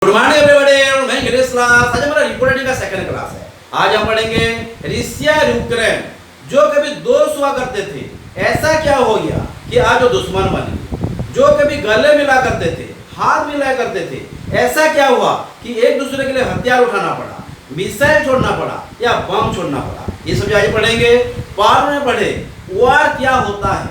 Good morning everybody, मैं Girish class. आज हमारा रिपोर्टिंग का सेकंड क्लास है। आज हम पढ़ेंगे रशिया और यूक्रेन जो कभी दोस्त हुआ करते थे, ऐसा क्या हो गया कि आज वो दुश्मन बन गए। जो कभी गले मिला करते थे, हाथ मिलाया करते थे, ऐसा क्या हुआ कि एक दूसरे के लिए हथियार उठाना पड़ा, मिसाइल छोड़ना पड़ा या बम छोड़ना पड़ा। ये सब आज पढ़ेंगे। पार्ट में पढ़े वार क्या होता है,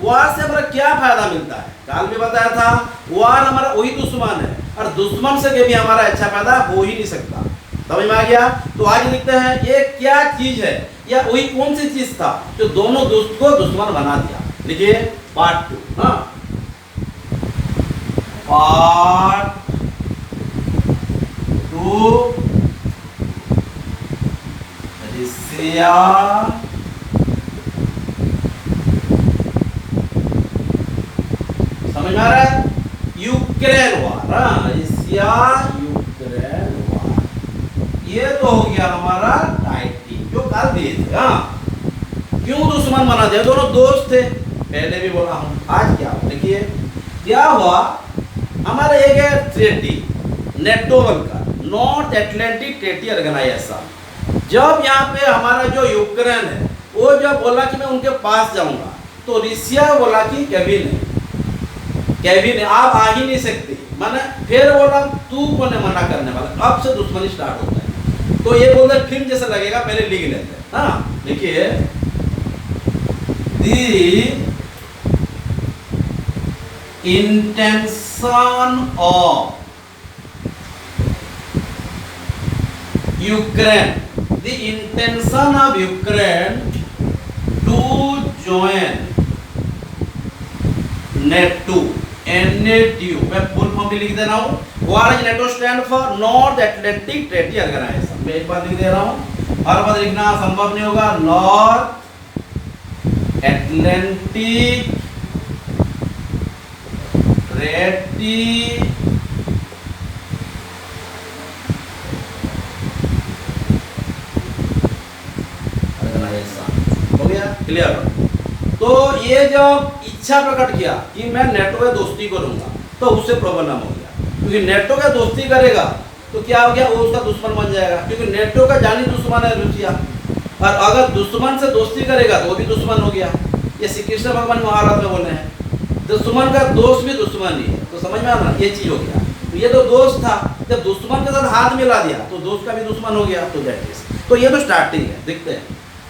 वार से हमारा क्या फायदा मिलता है। काल में बताया था वार हमारा वही दुश्मन है और दुश्मन से कभी हमारा अच्छा फायदा हो ही नहीं सकता। समझ में आ गया? तो आज लिखते हैं ये क्या चीज है या वही कौन सी चीज था जो दोनों दोस्त को दुश्मन बना दिया। लिखिए पार्ट 2। हाँ, पार्ट 2 रशिया समझ में आ रहा है? यूक्रेन वार। रशिया यूक्रेन वार, ये तो हो गया हमारा टाइटिल जो काल दिए थे। हाँ, क्यों दुश्मन बना दिया? दोनों दोस्त थे, पहले भी बोला हूं। आज क्या देखिए क्या हुआ। हमारा एक है ट्रेटी, नेटो का नॉर्थ एटलांटिक ट्रेटी ऑर्गेनाइजेशन। जब यहाँ पे हमारा जो यूक्रेन है वो जब बोला कि मैं उनके पास जाऊंगा, तो रशिया बोला कि कभी नहीं, कभी नहीं, आप आ ही नहीं सकते। मैंने फिर बोला तू कौन है मना करने वाला। अब से दुश्मनी स्टार्ट होता है। तो ये बोलते फिल्म जैसा लगेगा, पहले लिख लेते हैं। हाँ, देखिए the intention of Ukraine, the intention of Ukraine to join NATO, NATO। मैं फुल फॉर्म भी लिख दे रहा हूँ। What is NATO stand for? North Atlantic Treaty Organization. मैं एक बार लिख दे रहा हूँ, हर बार लिखना संभव नहीं होगा। North Atlantic Treaty Organization. हो गया क्लियर? तो ये जब इच्छा प्रकट किया कि मैं नेटो के दोस्ती करूंगा, तो उससे प्रॉब्लम हो गया। क्योंकि नेटो का दोस्ती करेगा तो क्या हो गया, वो उसका दुश्मन बन जाएगा। क्योंकि नेटो का जानी दुश्मन है रूसिया, और अगर दुश्मन से दोस्ती करेगा तो वो भी दुश्मन हो गया। ये श्री कृष्ण भगवान महाभारत में बोले हैं, दुश्मन का दोस्त भी दुश्मन ही है। तो समझ में आ रहा, ये चीज हो गया। तो ये तो दोस्त था, जब दुश्मन के साथ हाथ मिला दिया तो दोस्त का भी दुश्मन हो गया। तो दैट इज, तो ये तो स्टार्टिंग है, देखते हैं।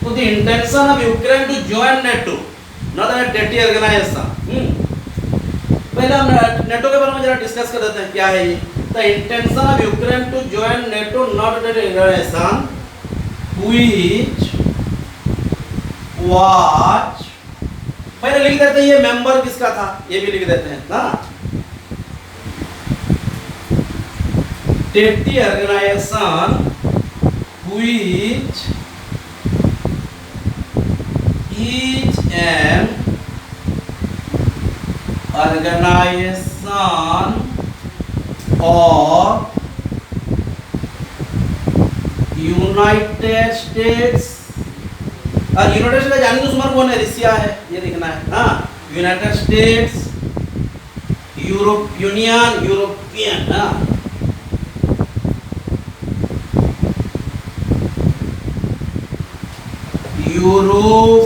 तो the intention of Ukraine to join NATO, not an treaty organization. पहले हम नेटो के बारे में जरा डिस्कस कर लेते हैं, क्या है ये। The intention of Ukraine to join NATO, not an organization which was, पहले लिख देते हैं ये मेंबर किसका था, ये भी लिख देते हैं ना। Treaty organization which is an organization of United States। और यूनाइटेड स्टेट्स का जानी दुश्मन कौन है? रशिया है, ये लिखना है। हाँ, United states, Europe union, European. हाँ, यूरोप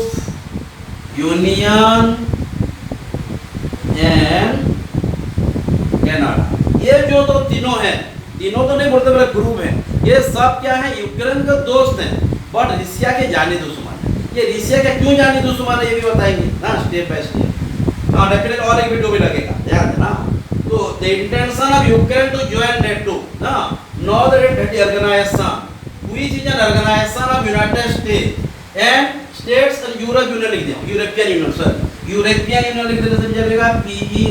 यूनियन एंड कनाडा। ये जो तो तीनों हैं, तीनों तो नहीं बोलते, मेरा ग्रुप है। ये सब क्या है? यूक्रेन के दोस्त हैं, बट रशिया के जानी दुश्मन है। ये रशिया के क्यों जानी दुश्मन है ये भी बताएंगे ना, स्टेप बाय स्टेप। हाँ, डेफिनेटली और एक वीडियो भी लगेगा, ध्यान देना। तो the intention of Ukraine to join NATO, ना, North Atlantic Organization which is an organization of United States and States and Europe Union लिख दिया, European Union, sir European Union लिख देने से चलेगा, PE,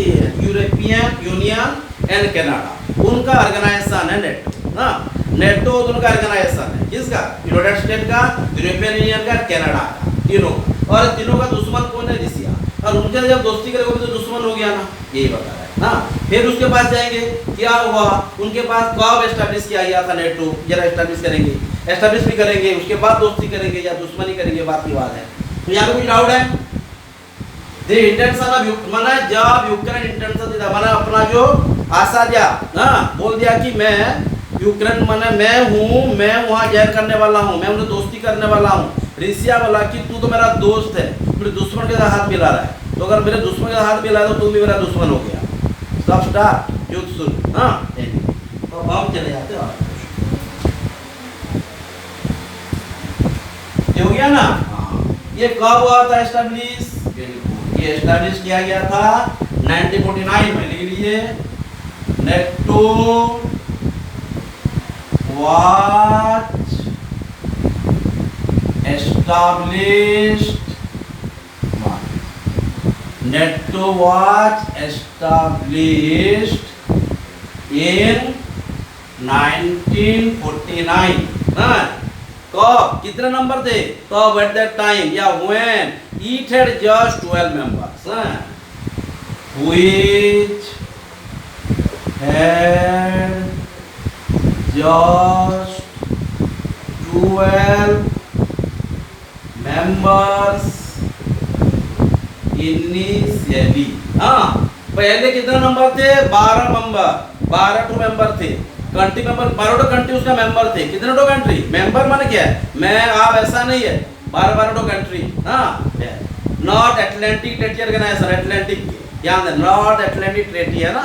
European Union and Canada. उनका organization है NATO ना। नेटो दोनों का ऑर्गेनाइजेशन है, किसका? यूनाइटेड स्टेट का, यूरोपियन यूनियन का, कनाडा का, तीनों। और तीनों का दुश्मन कौन है? रशिया। और उनके जब दोस्ती करेगा तो दुश्मन हो गया ना, यही बता रहा है ना। फिर उसके पास जाएंगे, क्या हुआ? उनके पास कब एस्टैब्लिश किया गया था नेटो, जरा एस्टैब्लिश करेंगे, एस्टैब्लिश भी करेंगे, उसके बाद दोस्ती करेंगे या दुश्मनी करेंगे, बात की बात है। तो यहाँ पे कुछ डाउट है? The intention of माना जब यूक्रेन इंटेंशन था, माना अपना जो आसाद्या बोल दिया कि मैं यूक्रेन माने मैं हूँ, मैं वहाँ जहर करने वाला हूँ, मैं उन्हें दोस्ती करने वाला हूँ। ऋषिया बोला कि तू तो मेरा दोस्त है, मेरे दुश्मन के साथ हाथ मिला रहा है, तो अगर मेरे दुश्मन के साथ हाथ मिला है तो तू भी मेरा दुश्मन हो गया। सब स्टार्ट युद्ध शुरू। तो अब हम चले जाते हैं, ये हो गया ना। ये कब हुआ था एस्टैब्लिश? ये एस्टैब्लिश किया गया था 1949 में। लिख लीजिए, NATO was established, NATO was established in 1949। कब? कितने नंबर थे तब? एट दैट टाइम या when it had just 12 members, which had just 12 members initially। पहले कितने नंबर थे? 12 मेंबर, 12 मेंबर थे। कंट्री मेंबर 12 कंट्री उसका मेंबर थे। कितने टो कंट्री? मेंबर माने क्या है? मैं आप ऐसा नहीं है, 12 country. North Atlantic Treaty Organization, Atlantic ध्यान देना, नॉर्थ अटलांटिक ट्रेटी है ना,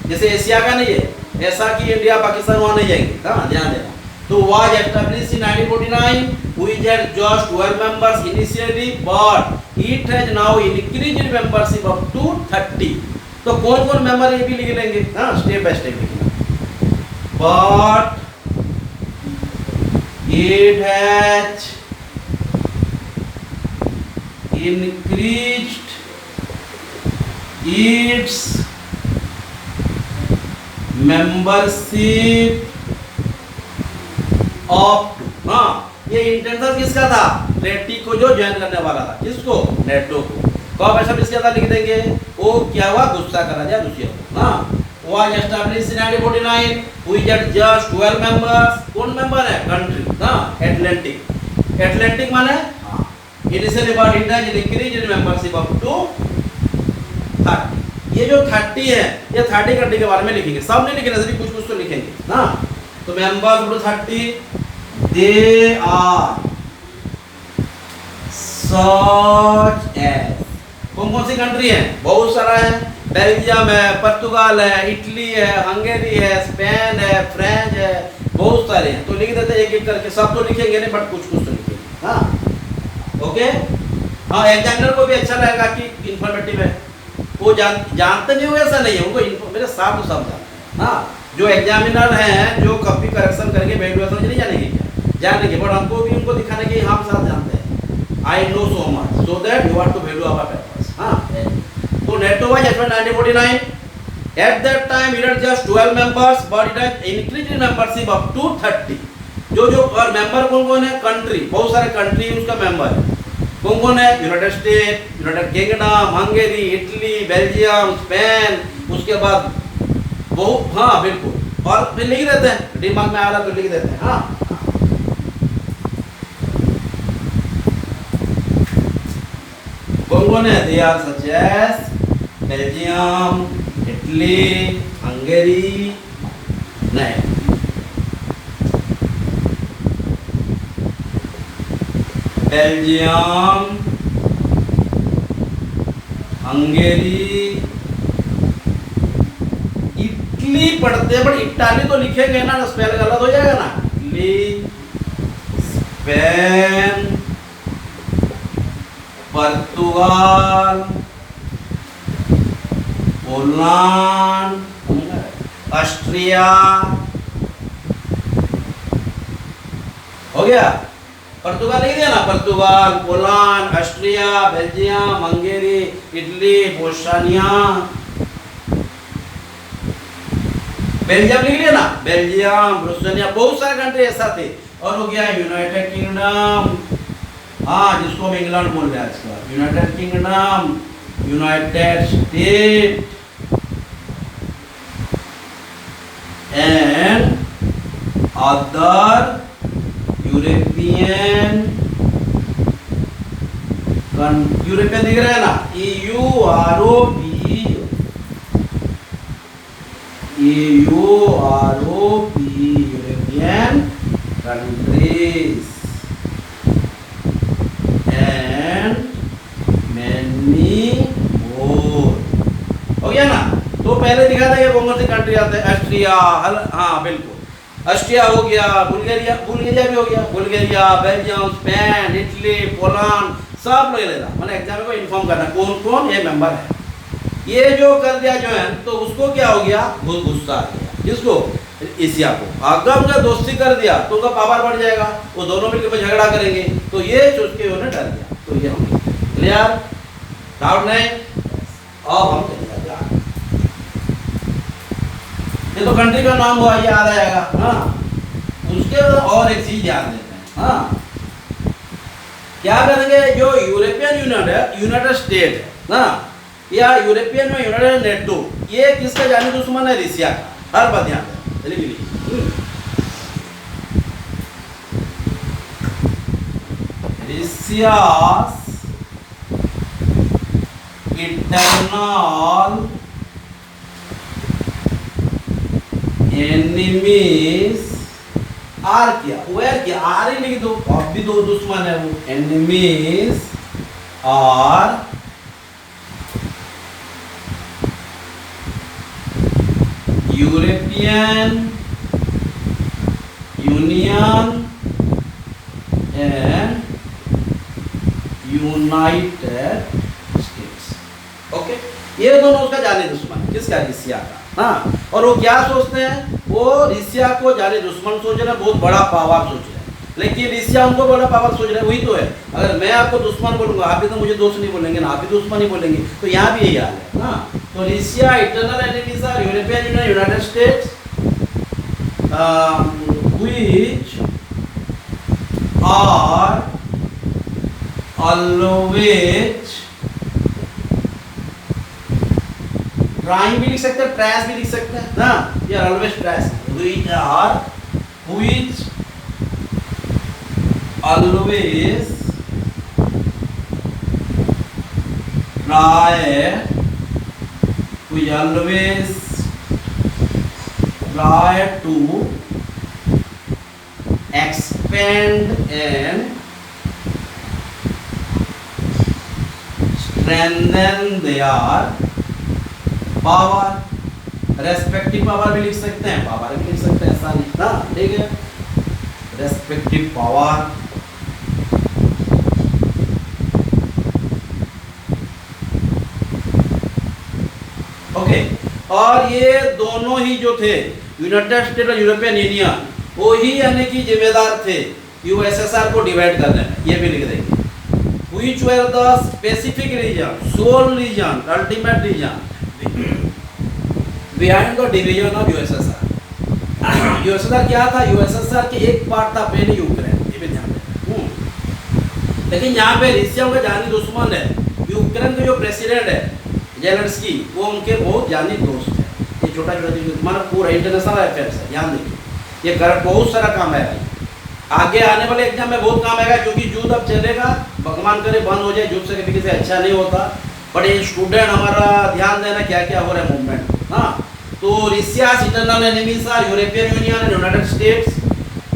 जैसे एशिया का नहीं है ऐसा कि इंडिया पाकिस्तान वहां नहीं जाएंगे। ध्यान देना। तो was established in 1949, which had just 12 members initially, but it has now increased membership up to 30। तो कौन कौन मेंबर ये भी लिख लेंगे, स्टेप बाय स्टेप लिखना। But it has increased its membership of to. ये इंटेंशन किसका था? ट्रेटी को जो ज्वाइन करने वाला था। किसको? नेटो को। कब एस्टैब्लिश किया था? लिख देंगे। वो क्या हुआ? गुस्सा करा दिया रूसिया को। Was establish in 1949, which had just 12 members. कौन मेंबर है? कंट्री। अटलांटिक। अटलांटिक माने initially but it has increased in membership up to 30। ये जो 30 है, ये 30 कंट्री के बारे में लिखेंगे। सब नहीं लिखेंगे, सिर्फ कुछ कुछ तो लिखेंगे। तो members 30, they are such as, कौन सी कंट्री है? बहुत सारा है। बेल्जियम है, पुर्तगाल है, इटली है, हंगेरी है, स्पेन है, फ्रांस है, बहुत सारे हैं। तो लिख देते हैं एक एक करके। सब तो लिखेंगे नहीं, बट कुछ कुछ तो लिखेंगे। ओके। एग्जामिनर को भी अच्छा लगेगा कि इंफॉर्मेटिव है। वो जानते नहीं हो ऐसा नहीं है, उनको मेरे साथ तो सब जानते हैं। जो एग्जामिनर हैं, जो कॉपी करेक्शन करके वैल्यूएशन नहीं जानेंगे क्या? जानेंगे, बट हमको भी उनको दिखाने के हम साथ जानते हैं। I know so much so that you want to value our papers. तो NATO was established 1949। At that time it had just 12 members, but it has increased membership up to 30। जो और मेंबर कौन है? कंट्री, बहुत सारे country उसका member है। कौन है? United state, United kingdom, Hungary, Italy, Belgium, Spain, उसके बाद बहुत। बिल्कुल। और फिर लिख देते हैं, दिमाग में आ रहा तो लिख देते हैं। कौन है? They are such as Belgium, Italy, Hungary, नहीं, बेल्जियम, हंगेरी, इटली पढ़ते हैं, बट इटाली तो लिखेंगे ना, स्पेल गलत हो जाएगा ना। इटली, स्पेन, पुर्तगाल, पोलैंड, ऑस्ट्रिया, हो गया। पुर्तगाल लिख दिया ना, पुर्तगाल, Poland, Austria, Belgium, Hungary, Italy, Bosnia, Belgium लिख लिया ना, बेल्जियम, बोस्निया, बहुत सारे कंट्री ऐसा थे। और हो गया यूनाइटेड किंगडम, जिसको हम इंग्लैंड बोल रहे हैं आजकल, United kingdom, United State and other European दिख रहा है ना, EUROP, EUROP, European countries, and many more. हो गया ना? तो पहले दिखा था ये कौन सी कंट्री आते हैं, ऑस्ट्रिया, हाँ बिल्कुल, ऑस्ट्रिया हो गया, बुल्गारिया, बुल्गारिया भी हो गया, Bulgaria, Belgium, Spain, Italy, Poland, सब लोग लेना, मैंने एग्जाम को इन्फॉर्म करना कौन कौन ये मेंबर है। ये जो कर दिया जो है तो उसको क्या हो गया, गुस्सा आ गया, किसको, एशिया को। अगर उनका दोस्ती कर दिया तो उनका पावर बढ़ जाएगा, वो दोनों मिलकर झगड़ा करेंगे, तो ये सोच के उन्होंने डर गया। तो ये हम क्लियर, डाउट नहीं, अब हम चले जाते हैं। ये तो कंट्री का नाम हुआ, याद आएगा, हाँ। उसके बाद और एक चीज याद देते हैं, हाँ, क्या करेंगे, जो यूरोपियन यूनियन है, यूनाइटेड स्टेट है ना, या यूरोपियन में यूनाइटेड नेटो, ये किसका जानी दुश्मन है, रसिया का। हर बात ध्यान दें, रसिया's internal enemies आर क्या, वेयर क्या, आर ही लिख दो, अब भी दो दुश्मन है वो, enemies are European Union and United States. Okay, ये दोनों उसका जाने दुश्मन, किसका, रसिया का, हाँ। और वो क्या सोचते हैं, वो रसिया को जाने दुश्मन सोच रहे हैं, बहुत बड़ा पावर सोच रहे हैं, लेकिन रसिया उनको बड़ा पावर सोच रहे हैं। वही तो है, अगर मैं आपको दुश्मन बोलूंगा, आप भी तो मुझे दोस्त नहीं बोलेंगे ना, आप भी दुश्मन ही बोलेंगे, तो यहाँ भी यही हाल है, हाँ। तो Russia internal enemies are European Union, United States, which are always trying भी लिख सकते हैं, ट्रैश भी लिख सकते हैं ना, ये always trash, which always try to expand and strengthen their power, respective power भी लिख सकते हैं, पावर भी लिख सकते हैं, ऐसा नहीं ना, ठीक है, रेस्पेक्टिव पावर। ओके, और ये दोनों ही जो थे, यूनाइटेड स्टेट और यूरोपियन यूनियन, वो ही यानी कि जिम्मेदार थे यूएसएसआर को डिवाइड करने में, ये भी लिख देंगे। Which were the specific region, sole region, ultimate region behind the division of USSR। USSR क्या था, यूएसएसआर के एक पार्ट था पहले यूक्रेन, ये भी ध्यान दें। लेकिन यहाँ पे रसिया का जानी दुश्मन है, यूक्रेन के जो प्रेसिडेंट है जेलेंस्की, वो उनके बहुत जानी दोस्त है। ये छोटा छोटा चीज हमारा पूरा इंटरनेशनल अफेयर्स है, ध्यान देखिए, ये कर बहुत सारा काम है, आगे आने वाले एग्जाम में बहुत काम आएगा, क्योंकि युद्ध अब चलेगा, भगवान करे बंद हो जाए, युद्ध से कभी किसी अच्छा नहीं होता, बट ये स्टूडेंट हमारा ध्यान देना क्या क्या हो रहा है मूवमेंट, हाँ। तो रसिया's internal enemies are European Union and United States,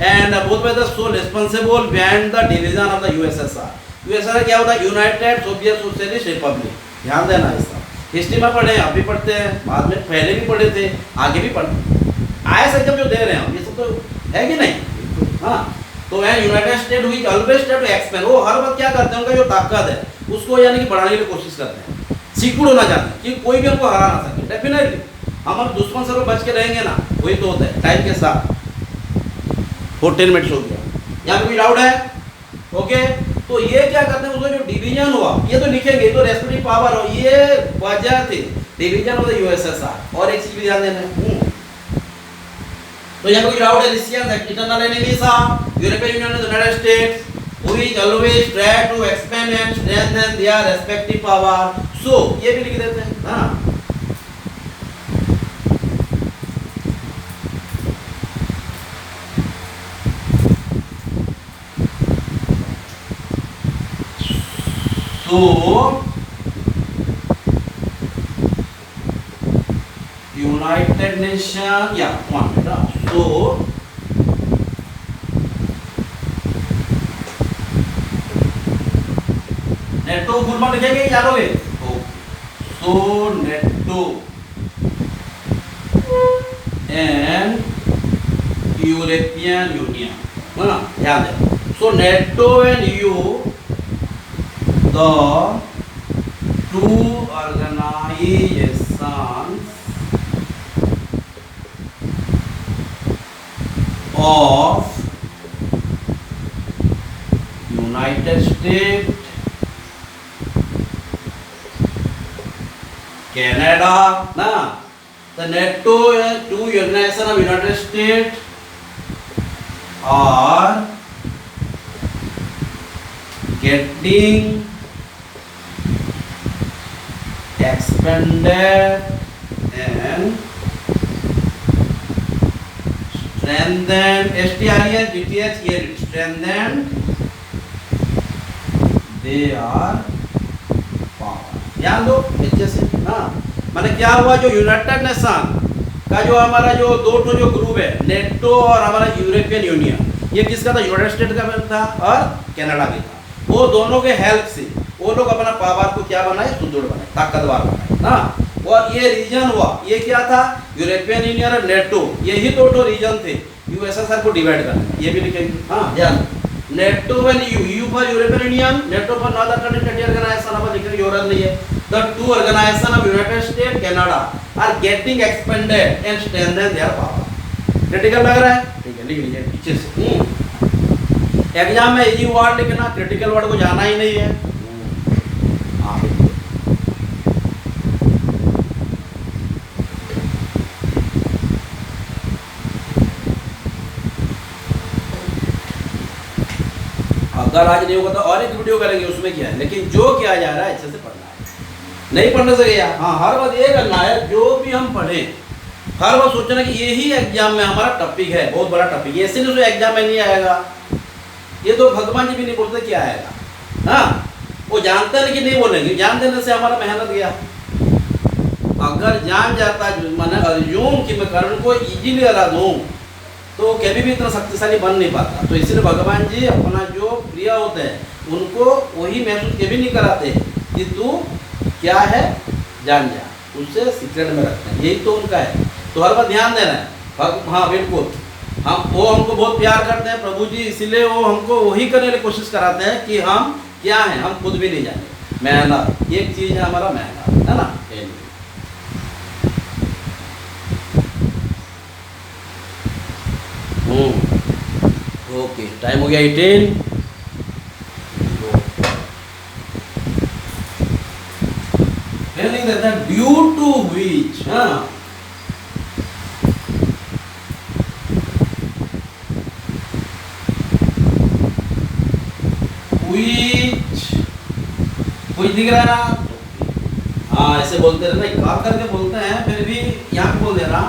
and both were the sole responsible behind the division of the USSR। USSR क्या होता है, यूनाइटेड सोवियत सोशलिस्ट रिपब्लिक, ध्यान देना इसका, हिस्ट्री में पढ़े, आप भी पढ़ते हैं, बाद में पहले भी पढ़े थे, आगे भी पढ़ते, आए सब जो दे रहे हैं ये सब तो है कि नहीं, हाँ। तो है यूनाइटेड स्टेट हुई ऑलवेज ट्राई टू एक्सपेंड, वो हर वक्त क्या करते हैं, उनका जो ताकत है उसको यानी कि बढ़ाने की कोशिश करते हैं, सिकुड़ होना चाहते हैं कि कोई भी हमको हरा ना सके। डेफिनेटली हम दुश्मन से बच के रहेंगे ना, वही तो होता है टाइम के साथ। 14 मिनट्स हो गया, यहाँ पे कोई डाउट है, ओके। तो ये क्या करते हैं, उसका जो डिवीजन हुआ, ये तो लिखेंगे, तो रेस्पेक्टिव पावर हो, ये वजह थी डिवीजन ऑफ द यूएसएसआर। और एक चीज भी ध्यान देना, तो यहाँ पे कोई डाउट है, Russia internal enemies are European Union and United States which always try to expand and strengthen their respective power। so ये भी लिख देते हैं, हाँ। so United United Nation, yeah, one minute. So NATO full form लिखेंगे जानोगे? So NATO and European Union, है ना? ध्यान दें. So NATO and EU, the two organizations of United States, Canada, ना? The NATO and two organizations of United States are getting expanded and strengthened. Strengthened. They are power. ध्यान दो अच्छे से ना. माने क्या हुआ, जो यूनाइटेड नेशन का जो हमारा जो दो जो ग्रुप है, नेटो और हमारा यूरोपियन यूनियन, ये किसका था? यूनाइटेड स्टेट का था और कनाडा भी था. वो दोनों के हेल्प से वो लोग अपना पावर को क्या बनाए? सुदृढ़ बनाए, ताकतवर बनाए ना. और ये रीजन हुआ, ये क्या था? यूरोपियन यूनियन और नेटो, यही दो रीजन थे यूएसएसआर को डिवाइड करने. ये भी लिखेंगे. हाँ ध्यान. NATO and EU for European Union, NATO for northern country organization. अब लिखने की जरूरत नहीं है. The two organizations of United States, Canada are getting expanded and strengthen their power. Critical लग रहा है? ठीक है, लिख लीजिए पीछे से. एग्जाम में इजी वर्ड लिखना, क्रिटिकल वर्ड को जाना ही नहीं है. अगर आज नहीं होगा तो और एक वीडियो करेंगे, उसमें क्या है. लेकिन जो किया जा रहा है अच्छे से पढ़ना है. नहीं पढ़ने से गया. हाँ, हर बात ये करना है, जो भी हम पढ़ें हर बार सोचना कि यही एग्जाम में हमारा टॉपिक है, बहुत बड़ा टॉपिक. ऐसे नहीं तो एग्जाम में नहीं आएगा. ये तो भगवान जी भी नहीं बोलते क्या आएगा. हाँ, वो जानते हैं लेकिन नहीं बोलेंगे. जान देने से हमारा मेहनत गया. अगर जान जाता मैंने अर्जुन कि मैं कर्ण को इजीली हरा दूँ तो कभी भी इतना शक्तिशाली बन नहीं पाता. तो इसलिए भगवान जी अपना जो प्रिय होते हैं उनको वही महसूस कभी नहीं कराते कि तू क्या है जान जा, उससे सीक्रेट में रखते हैं. यही तो उनका है. तो हर बार ध्यान देना है. हाँ बिल्कुल. वो हमको बहुत प्यार करते हैं प्रभु जी, इसीलिए वो हमको वही करने की कोशिश कराते हैं कि हम क्या हैं, हम खुद भी नहीं जाने. मेहनत एक चीज़ है, हमारा मेहनत है ना. ओके, टाइम हो गया 18. ड्यू टू विच, हाँ, कुछ दिख रहा है ना. हाँ, ऐसे बोलते रहना, कहा करके बोलते हैं, फिर भी यहाँ पे बोल देना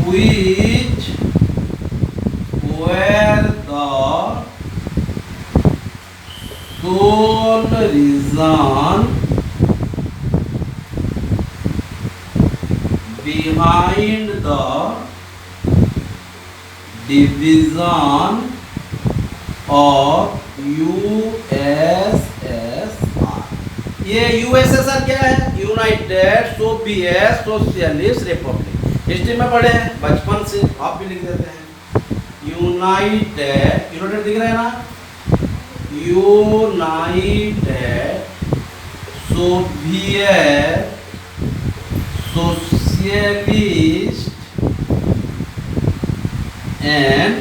which were the sole reason behind the division of USSR. ये USSR क्या है? United Soviet socialist Republic. History में पढ़े हैं बचपन से, आप भी लिख देते हैं. यूनाइटेड दिख रहा है ना. United Soviet socialist and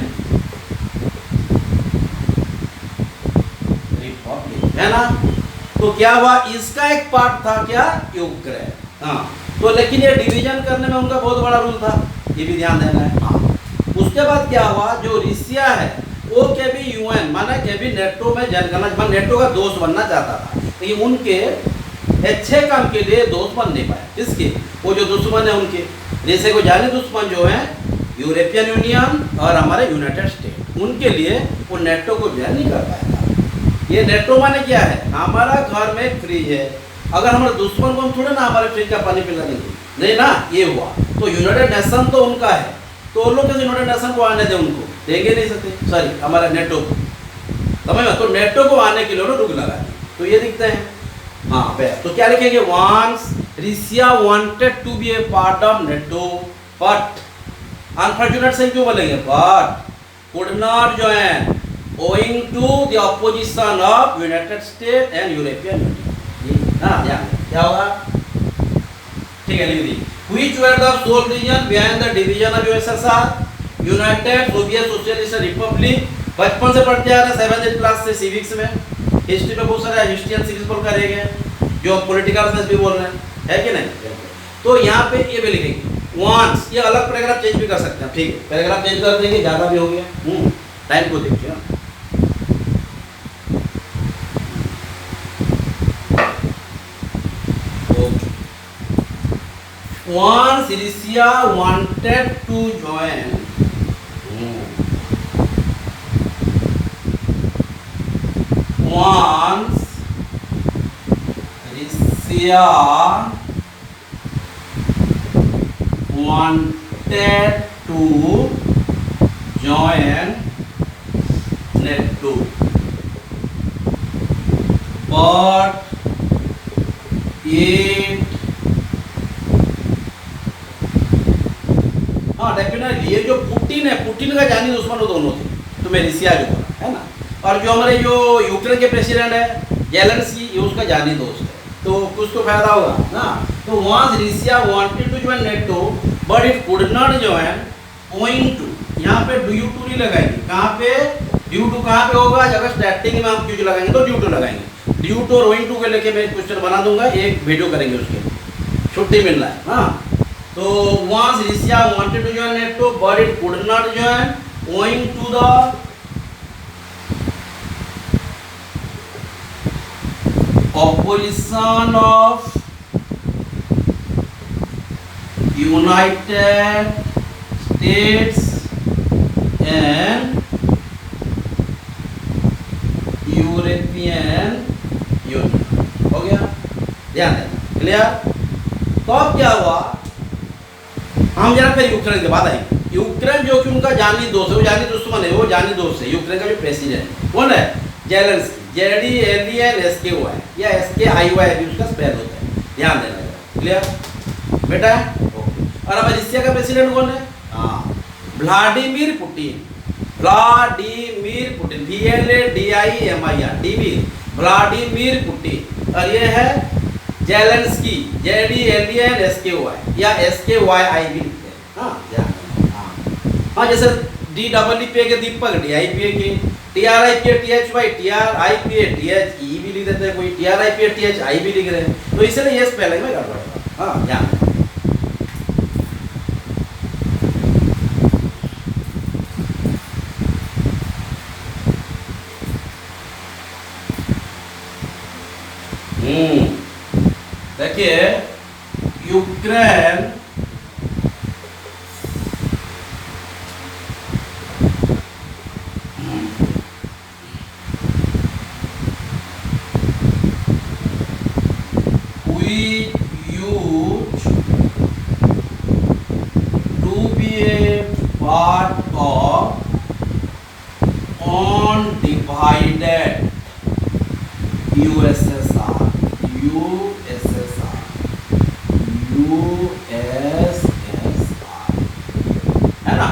Republic, है ना. तो क्या हुआ, इसका एक पार्ट था क्या? यूक्रेन. हाँ, तो लेकिन ये डिवीजन करने में उनका बहुत बड़ा रोल था, ये भी ध्यान देना है. हाँ, उसके बाद क्या हुआ, जो रसिया है वो के भी यूएन माना के भी नेटो में ज्वाइन करना, नेटो का दोस्त बनना चाहता था, लेकिन उनके अच्छे काम के लिए दोस्त बन नहीं पाए. किसके? वो जो दुश्मन है उनके. जैसे को जाने दुश्मन जो है यूरोपियन यूनियन और हमारे यूनाइटेड स्टेट, उनके लिए वो नेटो को ज्वाइन नहीं कर पाया था. ये नेटो माने क्या है? हमारा घर में फ्रिज है, अगर हमारे दुश्मन को हम थोड़े ना हमारे फ्रिज का पानी पिला देंगे. नहीं ना, ये हुआ। तो यूनाइटेड नेशन तो उनका है, तो उन लोग कैसे यूनाइटेड नेशन को आने दें? उनको देंगे नहीं सकते, सॉरी हमारा नेटो को, समझ में? तो नेटो को आने के लिए उन्होंने रुक लगा दी, तो ये दिखते हैं। हाँ पे तो क्या लिखेंगे? Once Russia wanted to be a part of NATO but, unfortunate से क्यों बोलेंगे? But could not join owing to the opposition of United States and European Union। हाँ क्या होगा? ठीक है, लिख दी। Which were the sole reason behind the division of USSR? United Soviet Socialist Republic। बचपन से पढ़ते आ रहे, 7th क्लास से सिविक्स में, हिस्ट्री में बहुत सारा हिस्ट्री एंड सिविक्स बोल कर रहेंगे, जो पॉलिटिकल साइंस भी बोल रहे हैं, है कि नहीं? तो यहाँ पे ये भी लिखेंगे वंस, ये अलग पैराग्राफ चेंज भी कर सकते हैं, ठीक है, पैराग्राफ चेंज कर देंगे, ज़्यादा भी हो गया। टाइम को देखिए। Once Russia wanted to join, once Russia wanted to join NATO, but it, हाँ डेफिनेटली, ये जो पुतिन है, पुतिन का जानी दुश्मन वो दोनों थे, तो मैं रसिया जो बोला है ना, और जो हमारे जो यूक्रेन के प्रेसिडेंट है जेलेंस्की, ये उसका जानी दोस्त है, तो कुछ तो फायदा होगा ना। तो once Russia wanted to join NATO but it could not join owing to, यहाँ पे ड्यू टू नहीं लगाएंगे, कहाँ पे ड्यू टू कहाँ पे होगा? जब स्टार्टिंग में हम क्यों लगाएंगे तो ड्यू टू लगाएंगे, ड्यू टू और ओइंग टू के लेके मैं क्वेश्चन बना दूंगा, एक वीडियो करेंगे उसके, छुट्टी मिल रहा है। हाँ तो once Russia wanted to join NATO but it could not join owing to the opposition of United States and European Union। हो गया, ध्यान देना, क्लियर? तो अब क्या हुआ? हम जरा फिर यूक्रेन के बाद आएंगे। यूक्रेन जो कि उनका जानी दोस्त है, वो जानी दुश्मन है, वो जानी दोस्त है। यूक्रेन का जो प्रेसिडेंट कौन है? जेलेंस्की, JELENSKY या SKIY भी उसका स्पेल होता है, ध्यान देना, क्लियर बेटा? और अब रसिया का प्रेसिडेंट कौन है? हाँ, Vladimir Putin, Vladimir Putin, VLADIMIR, Vladimir Putin. और ये है जेलेंस्की, JELENSKY या SKYI भी लिखते हैं। हाँ जैसे DEEPA के दीपक, DIPA के, TRIPA THY, TRIPA THE भी लिख देते हैं, कोई TRIPA THI भी लिख रहे हैं, तो इसलिए ये स्पेलिंग में गड़बड़ है। हाँ ध्यान, देखिए Ukraine we used to be a part of undivided USSR, है ना?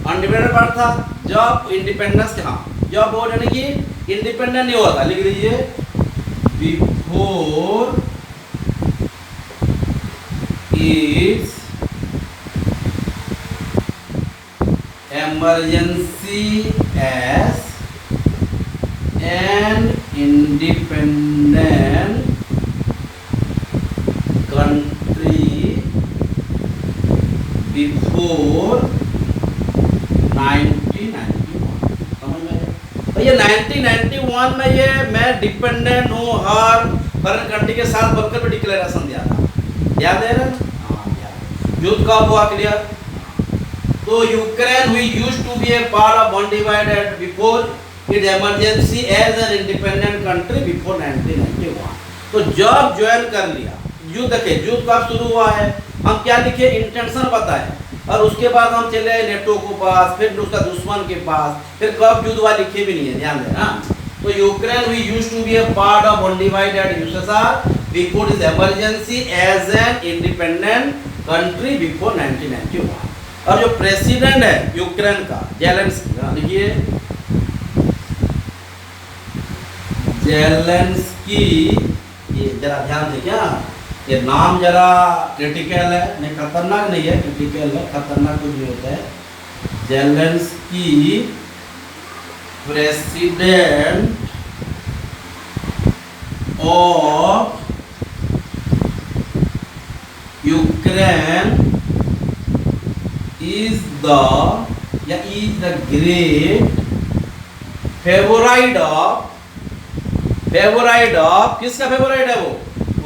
अनडिपेंडेंट पार्ट था जब इंडिपेंडेंस के, हाँ जब वो यानी कि इंडिपेंडेंट नहीं हुआ था, लिख लीजिए before it's emergency as an independent country before 1991। समझ में आया? तो ये 1991 में ये मैं डिपेंडेंट हूँ हर फॉरेन कंट्री के साथ बोलकर भी डिक्लेरेशन दिया था, याद है ना? हाँ याद। युद्ध कब हुआ? क्लियर? तो यूक्रेन हुई used to be a part of undivided before it emergency as an independent country before 1991। तो जब ज्वाइन कर लिया युद्ध देखिए युद्ध कब शुरू हुआ है, हम क्या लिखे इंटेंशन बताए, और उसके बाद हम चले आए नेटो के पास, फिर उसका दुश्मन के पास, फिर कब युद्ध हुआ लिखे भी नहीं है, ध्यान देना। तो Ukraine we used to be a part of undivided USSR before this emergency as an independent country before 1991। और जो प्रेसिडेंट है यूक्रेन का जेलेंस्की, देखिए जेलेंस्की, ये जरा ध्यान से क्या, ये नाम जरा क्रिटिकल है, नहीं खतरनाक नहीं है, क्रिटिकल है, खतरनाक कुछ नहीं होता है। Zelensky president of Ukraine is the great favorite of किसका फेवराइट है वो,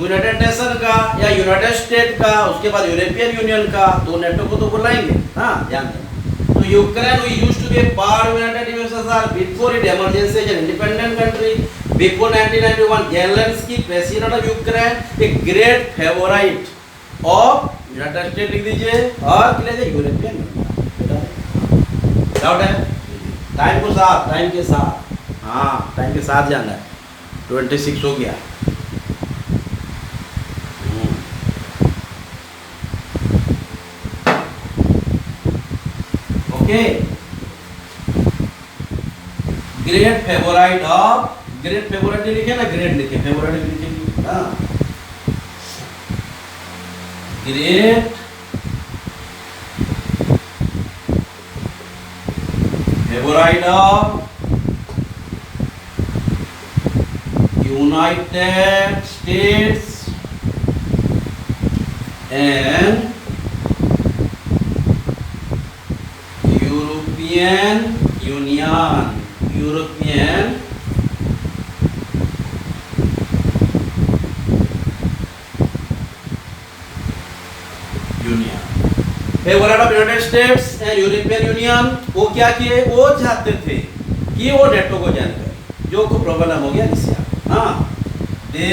यूनाइटेड नेशन का या यूनाइटेड स्टेट का, उसके बाद यूरोपियन यूनियन का, तो नेटो को तो बुलाएंगे। हाँ ध्यान देना। तो Ukraine we used to be a part of United USSR before it emergency as an independent country before 1991। Zelensky president of Ukraine a great favourite of United State लिख दीजिए, और यूरोपियन डाउट है, टाइम को साथ, time के साथ, हाँ time के साथ जाना है। 26 हो गया। Okay, great favourite of, great favourite लिखे ना, ग्रेट लिखे, फेवराइट लिखे, हाँ great favourite of United States and European union, European favourite of United States and European union, वो क्या किए, वो चाहते थे कि वो नेटो को ज्वाइन करे, जो को प्रॉब्लम हो गया रसिया। हाँ, दे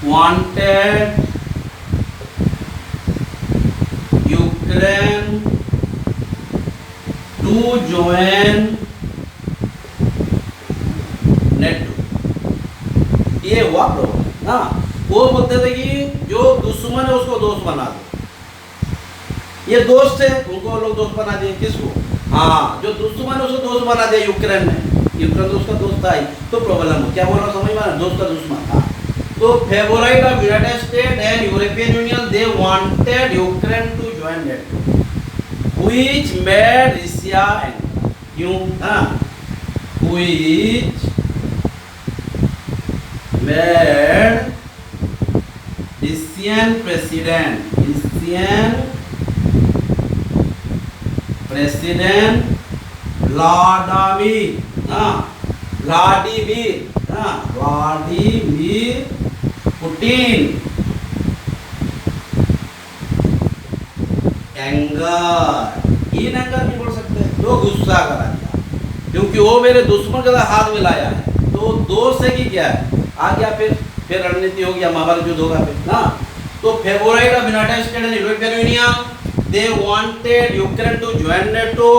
wanted Ukraine to join NATO, ये हुआ प्रॉब्लम। हाँ, वो बोलते थे कि जो दुश्मन है उसको दोस्त बना दो, ये दोस्त है उनको लोग दोस्त बना दिए, किसको, हाँ जो दुश्मन है उसको दोस्त बना दिया यूक्रेन ने, यूक्रेन तो उसका दोस्त था ही, तो प्रॉब्लम हो, क्या बोल रहा हूँ समझ में, दोस्त का दुश्मन था। तो favourite of United State and European Union, they wanted Ukraine to join NATO which made Russia angry, क्यों, हाँ which made Russian president Vladimir Putin anger नहीं बोल सकते, तो गुस्सा करा दिया, क्योंकि वो मेरे दुश्मन के साथ हाथ मिलाया है, तो दोस्त है कि क्या है, आ गया, फिर रणनीति हो गया, महाभारत युद्ध होगा फिर ना। तो favourite of United States and European Union, they wanted Ukraine to join NATO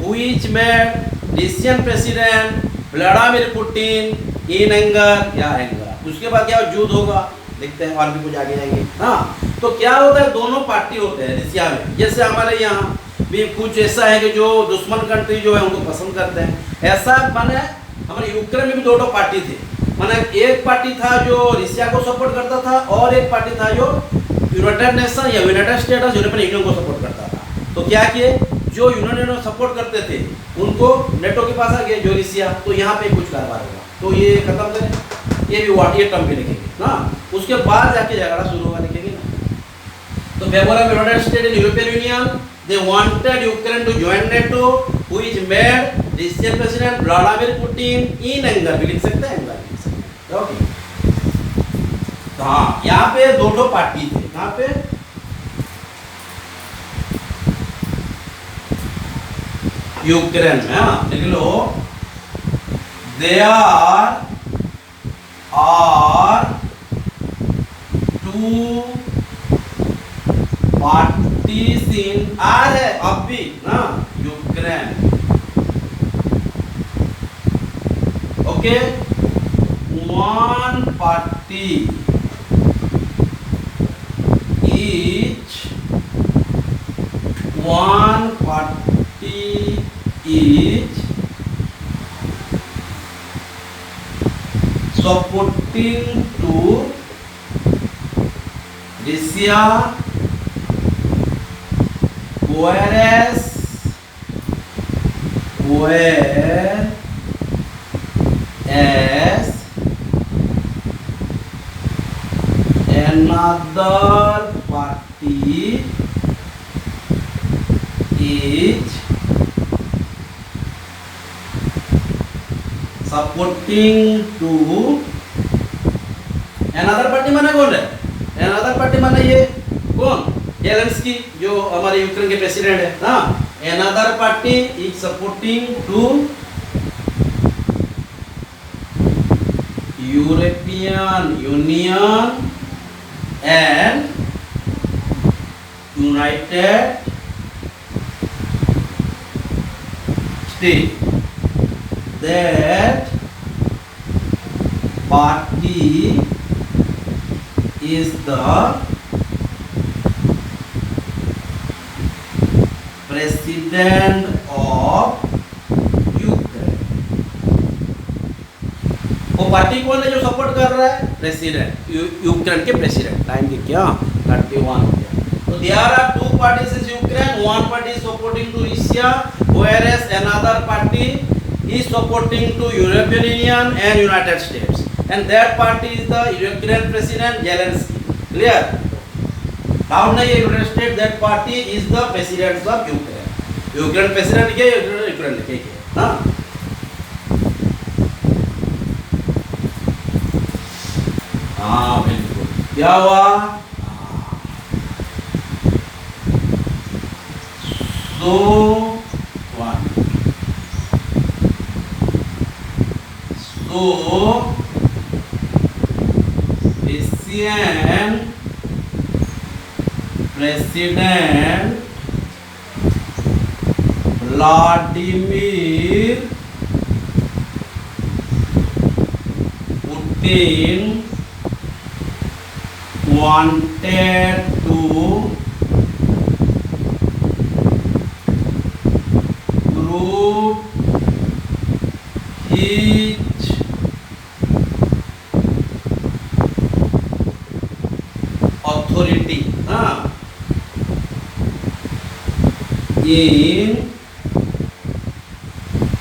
which made Russian president Vladimir Putin in anger, या एंगर। उसके बाद क्या युद्ध होगा, देखते हैं, और भी कुछ आगे जाएंगे। हाँ, तो क्या होता है, दोनों पार्टी होते हैं रसिया में, जैसे हमारे यहाँ भी कुछ ऐसा है कि जो दुश्मन कंट्री जो है उनको पसंद करते हैं, ऐसा माने हमारे यूक्रेन में भी दो पार्टी थे, माने एक पार्टी था जो रसिया को सपोर्ट करता था, और एक पार्टी था जो यूनाइटेड नेशन या यूनाइटेड स्टेट्स यूरोपियन यूनियन को सपोर्ट करता था। तो क्या किए, जो यूनियन सपोर्ट करते थे उनको नेटो के पास आ गए, जो रसिया, तो यहाँ पे कुछ कारोबार होगा, तो ये खत्म करें, ये भी वाट, ये टर्म भी लिखेंगे ना, उसके बाद जाके झगड़ा शुरू होगा, लिखेंगे ना। तो favourite of United States and European union, they wanted Ukraine to join NATO which made Russian president Vladimir Putin in anger, भी लिख सकते हैं, anger लिख सकते हैं, ओके। तो हाँ, यहाँ पे दो पार्टी थे, यहाँ पे यूक्रेन में, हाँ लिख लो, there are two parties in, are है अब भी ना, Ukraine, okay, one party each, one party each supporting to Russia, whereas another party is supporting to, another party माने कौन है, another party माने ये कौन, जेलेंस्की जो हमारे यूक्रेन के प्रेसिडेंट है ना, another party is supporting to European Union and United States. That party is the president of Ukraine. वो पार्टी कौन है जो सपोर्ट कर रहा है, प्रेसिडेंट, यूक्रेन के प्रेसिडेंट, टाइम की क्या 31 हो गया। तो there are two parties in Ukraine, one party is supporting to Russia, whereas another party is supporting to European Union and United States, and that party is the Ukrainian President Zelensky. Clear? Down the United States, that party is the president of Ukraine. Ukraine president के Ukraine के ना, हाँ बिल्कुल, क्या हुआ, so one, so Russian President Vladimir Putin wanted to prove his authority in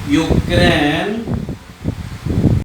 Ukraine